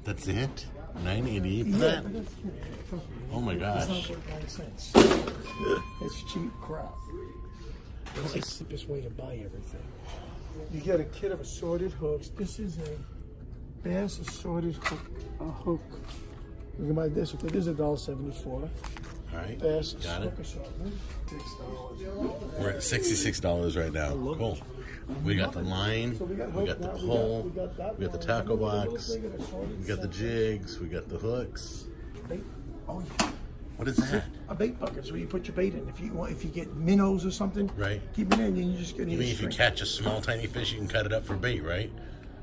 That's it? $9.88 for that? Oh my gosh. It's not worth 9 cents. It's cheap crap. It's the cheapest way to buy everything. You get a kit of assorted hooks. This is a Bass assorted hook. You can buy this. Okay, this is $1.74. All right. Bass got it. hook assortment. $6. We're at $66 right now. Cool. We got the line, we got the pole, we got the tackle box, we got the jigs, we got the hooks. Oh, yeah. What is that? A bait bucket is where you put your bait in. If you get minnows or something, right? Keep it in, and you just get. You mean if you catch a small tiny fish, you can cut it up for bait, right?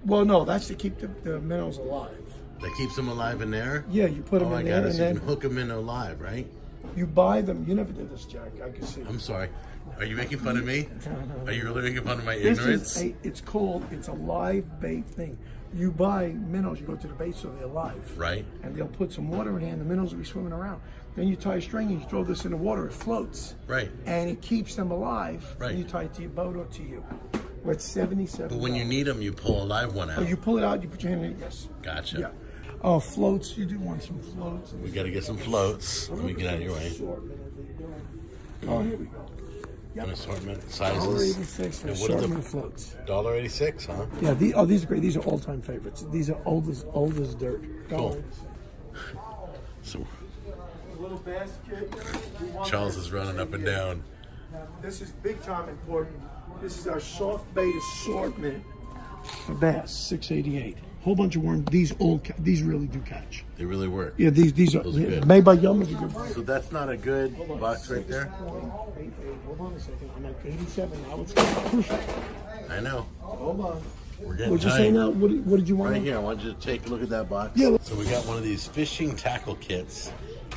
Well, no, that's to keep the minnows alive. That keeps them alive in there? Yeah, you put them in there. Oh, I got it. So you can hook them in alive, right? You buy them. You never did this, Jack. I can see. I'm sorry. Are you making fun of me? No. Are you really making fun of my ignorance? It's a live bait thing. You buy minnows, you go to the bait store, they're alive. Right. And they'll put some water in there and the minnows will be swimming around. Then you tie a string and you throw this in the water, it floats. Right. And it keeps them alive. Right. And you tie it to your boat or to you. We're at $77. But when you need them, you pull a live one out. Oh, you pull it out, you put your hand in it, yes. Gotcha. Yeah. Oh, floats, you do want some floats. We got to get some floats. Let me get out of your way. Oh, here we go. An assortment, sizes. $1.86 for And what are the assortment floats. $1.86, huh? Yeah, these are great. These are all-time favorites. These are old as dirt. Cool. So Little basket. Charles is running up and down. This is big time important. This is our soft bait assortment for bass, $6.88. Whole bunch of worms. These really do catch. They really work. Yeah, these are good. made by Yum. Is a good brand. So that's not a good box right there? Hold on a second. I'm at 87 now. It's crucial. I know. Hold on. We're getting What'd you tight. say now? What did you want? Right here. I want you to take a look at that box. Yeah. So we got one of these fishing tackle kits,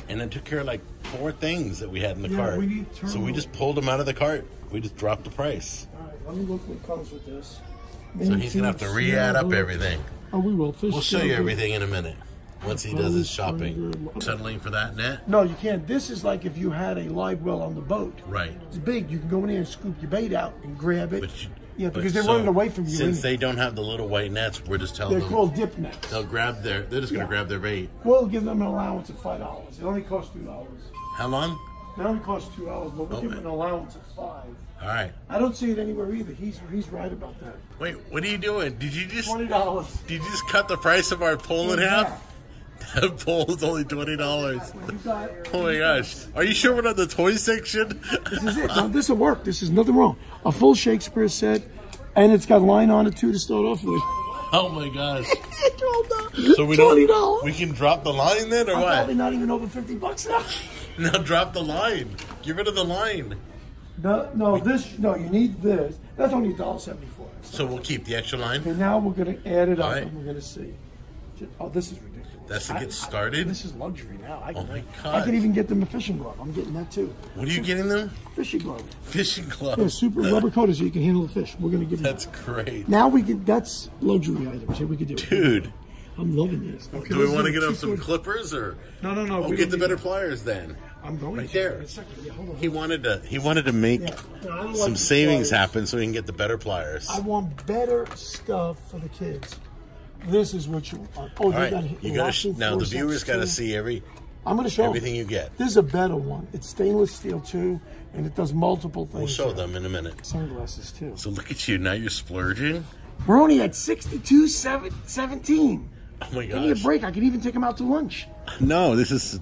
and it took care of like 4 things that we had in the cart. So we just pulled them out of the cart. We just dropped the price. All right, let me look what comes with this. So he's gonna have to re-add up everything. Oh, we will. We'll show you everything in a minute once he does his shopping. Settling for that net? No, you can't. This is like if you had a live well on the boat. Right. It's big. You can go in there and scoop your bait out and grab it. But because they're running away from you. Since they don't have the little white nets, we're just telling them. They're called dip nets. They're just going to grab their bait. We'll give them an allowance of $5. It only costs $2. How long? It only costs $2, but we'll give them an allowance of $5. All right. I don't see it anywhere either. He's right about that. Wait, what are you doing? Did you just $20? Did you just cut the price of our pole in half? That pole is only $20. Oh my gosh! Are you sure we're not the toy section? This is it. No, this will work. This is nothing wrong. A full Shakespeare set, and it's got line on it too to start off with. Oh my gosh! So we $20. We can drop the line then, or I'm what? probably not even over $50 now. Now drop the line. Get rid of the line. No, you need this. That's only $1.74. So we'll keep the extra line. Okay, now we're going to add it up, right. and we're going to see. Oh, this is ridiculous. That's to get started? This is luxury now. Oh my God. I can even get them a fishing glove. I'm getting that too. What are you getting them? Fishing glove. Fishing glove. Yeah, super rubber coated so you can handle the fish. We're going to give them That's great. Now that's luxury items. Here we can do it. Dude. I'm loving this. Okay, do we want to get him some clippers or? No. Oh, get the better pliers then. I'm going right to. there. Yeah, hold on. He wanted to make some savings happen so he can get the better pliers. I want better stuff for the kids. This is what you want. Oh, all right. You got now the viewers got to see I'm going to show everything you get. This is a better one. It's stainless steel too, and it does multiple things. We'll show them in a minute. Sunglasses too. So look at you now. You're splurging. We're only at 62.17. Oh my gosh. Give me a break. I can even take them out to lunch. No, this is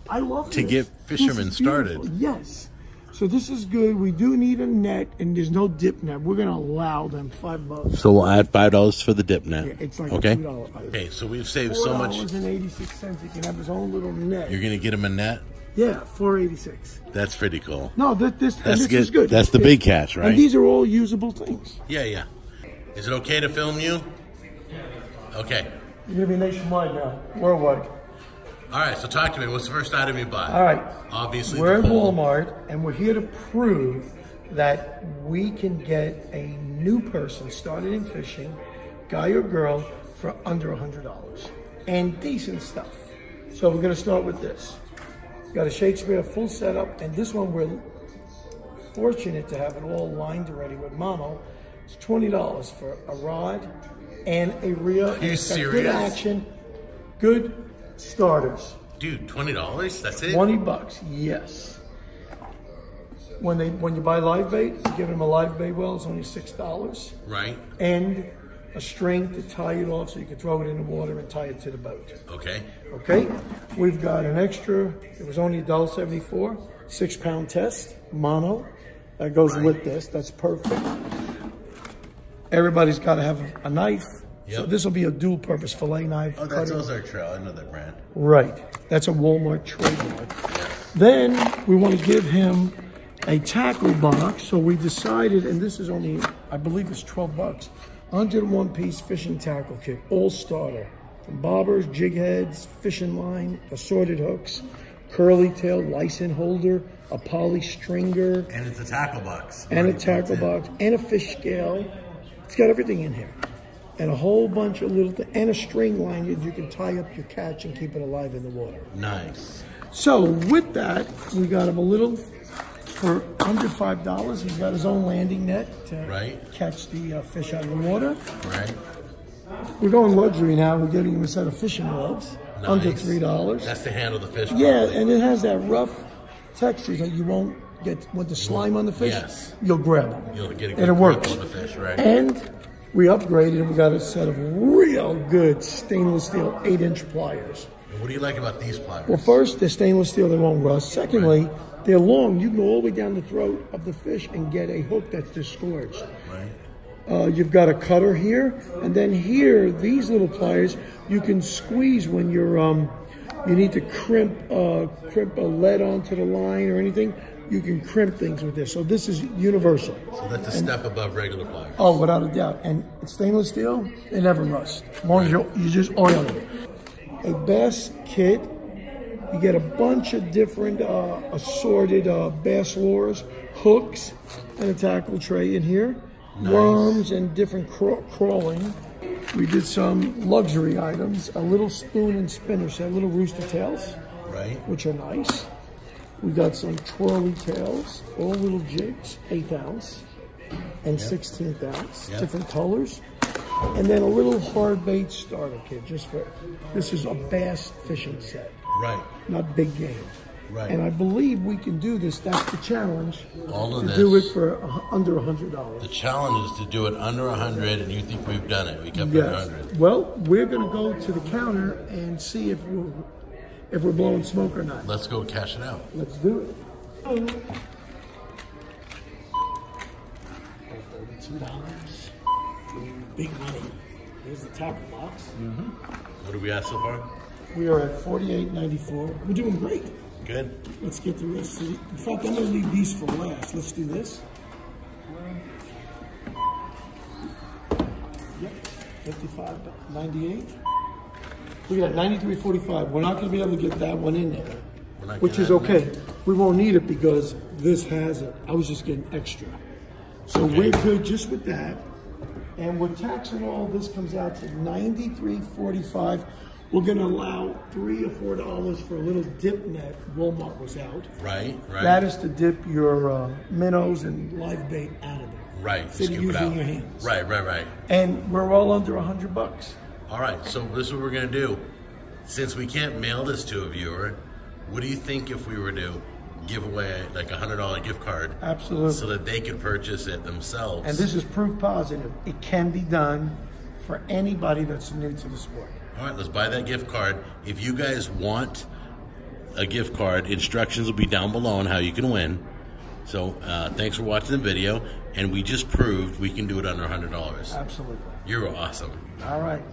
to get fishermen started. Yes. So this is good. We do need a net, and there's no dip net. We're going to allow them $5. So we'll add $5 for the dip net. Yeah, it's like okay. $2. Okay, so we've saved so much. $4.86. He can have his own little net. You're going to get him a net? Yeah, $4.86. That's pretty cool. No, this is good. That's the big catch, right? And these are all usable things. Yeah. Is it okay to film you? Okay. You're going to be nationwide now, worldwide. All right, so talk to me. What's the first item you buy? All right. Obviously, we're at Walmart, and we're here to prove that we can get a new person started in fishing, guy or girl, for under $100 and decent stuff. So we're going to start with this. Got a Shakespeare full setup, and this one we're fortunate to have it all lined already with mono. It's $20 for a rod and a reel. Are you serious? Good action. Good starters. Dude, $20? That's it? 20 bucks, yes. When you buy live bait, you give them a live bait well, it's only $6. Right. And a string to tie it off so you can throw it in the water and tie it to the boat. Okay. Okay. We've got an extra, it was only $1.74, 6-pound test, mono. That goes with this, that's perfect. Everybody's got to have a knife. Yep. So this will be a dual purpose fillet knife. Oh, that's Ozark Trail, I know that brand. Right. That's a Walmart trademark. Then we want to give him a tackle box. So we decided, and this is only, I believe it's 12 bucks, 101-piece fishing tackle kit, all starter. From bobbers, jig heads, fishing line, assorted hooks, curly tail, license holder, a poly stringer. And it's a tackle box. And a tackle box, and a fish scale. It's got everything in here. And a whole bunch of little things, and a string line that you can tie up your catch and keep it alive in the water. Nice. So with that, we got him a little, for under $5, he's got his own landing net to catch the fish out of the water. Right. We're going luxury now. We're getting him a set of fishing gloves, under $3. That's to handle the fish Yeah, properly. and it has that rough texture that you won't get with the slime on the fish. Yes. You'll grab them. You'll get a and good it works. grip on the fish, right? And we upgraded and we got a set of real good stainless steel 8-inch pliers. And what do you like about these pliers? Well, first, they're stainless steel, they won't rust. Secondly, they're long. You can go all the way down the throat of the fish and get a hook that's disgorged. Right. You've got a cutter here, and then here, these little pliers, you can squeeze when you're, you need to crimp a lead onto the line or anything. You can crimp things with this. So this is universal. So that's a step above regular pliers. Oh, without a doubt. And it's stainless steel, they never rust. As long as you just oil them. A bass kit, you get a bunch of different assorted bass lures, hooks, and a tackle tray in here. Nice. Worms and different crawling. We did some luxury items, a little spoon and spinner set, little rooster tails, which are nice. We got some twirly tails, all little jigs, 1/8 ounce and 1/16 ounce, different colors. And then a little hard bait starter kit, just for, this is a bass fishing set. Right. Not big game. Right. And I believe we can do this, that's the challenge. All of to this. do it for under $100. The challenge is to do it under 100, and you think we've done it. We kept it under 100. Well, we're going to go to the counter and see if we're blowing smoke or not. Let's go cash it out. Let's do it. $32. Big money. Here's the tackle box. What do we have so far? We are at $48.94. We're doing great. Good. Let's get the rest of it. In fact, I'm going to leave these for last. Let's do this. Yep, $55.98. Look at that, $93.45. We're not going to be able to get that one in there, which is okay. We won't need it because this has it. I was just getting extra. So we're good just with that. And with tax and all, this comes out to $93.45. We're going to allow $3 or $4 for a little dip net. Walmart was out. Right. That is to dip your minnows and live bait out of there. Right. Instead of using your hands. Right. And we're all under $100. All right. So this is what we're going to do. Since we can't mail this to a viewer, what do you think if we were to give away like a $100 gift card? Absolutely. So that they could purchase it themselves. And this is proof positive. It can be done for anybody that's new to the sport. All right, let's buy that gift card. If you guys want a gift card, instructions will be down below on how you can win. So thanks for watching the video. And we just proved we can do it under $100. Absolutely. You're awesome. All right.